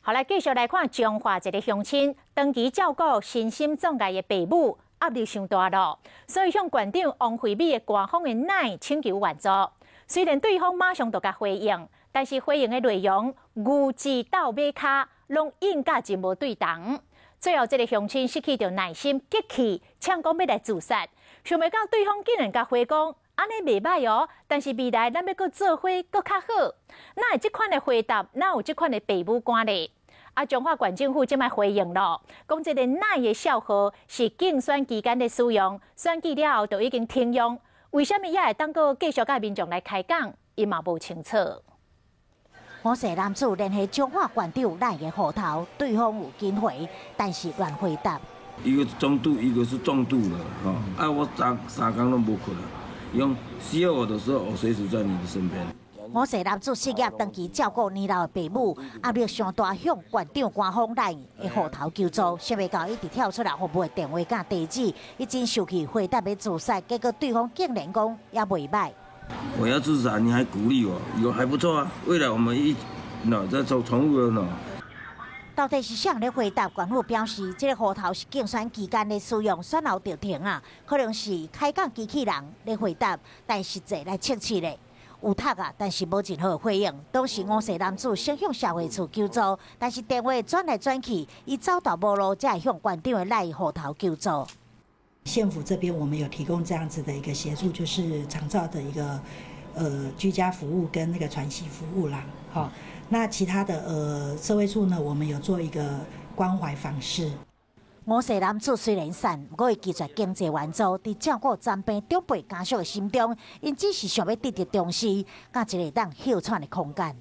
好，来继续来看彰化一个乡亲，长期照顾身心障碍的父母，压力伤大咯，所以向县长王惠美的官方的奶请求援助。虽然对方马上就甲回应，但是回应的内容牛字斗马卡，拢应甲真无对同。最后，这个乡亲失去着耐心，激气，呛讲要来自杀。想袂到对方竟然甲回讲，安尼袂歹哦，但是未来咱要搁做伙搁较好。哪有这款的回答？哪有这款的父母官呢？彰化县政府即摆回应咯，讲这个奶的效号是竞选期间的使用，选举了后就已经停用。为什么也会当个继续甲民众来开讲？伊嘛无清楚。我是男子联系彰化县长赖的户头，对方有紧回，但是乱回答。一个是中度，一个是重度了，哈、我三天都无困了，用需要我的时候，我随时在你的身边。我是男子事业长期照顾年老的父母，压力上大，向县长官方赖的户头求助，想袂到一直跳出来服务的电话甲地址，已经受气回答要自杀，结果对方竟然讲也袂歹。我要自杀，你还鼓励我，有还不错啊。未来我们在走宠物了呢。到底是谁咧回答？县府表示，这个户头是竞选期间的使用，选后就停啊，可能是开讲机器人咧回答，但实际来测试咧。有读啊，但是无任何回应。当时5岁男子想向社会处求助，但是电话转来转去，伊走投无路，才会向县长的赖户头求助。县府这边我们有提供这样子的一个协助，就是长照的一个居家服务跟那个传习服务啦。好，那其他的社会处呢，我们有做一个关怀访视。5岁男子虽然散，不过伊拒绝经济援助，伫照顾长辈长辈家属的心中，因只是想要得到重视，甲一个当休喘的空间。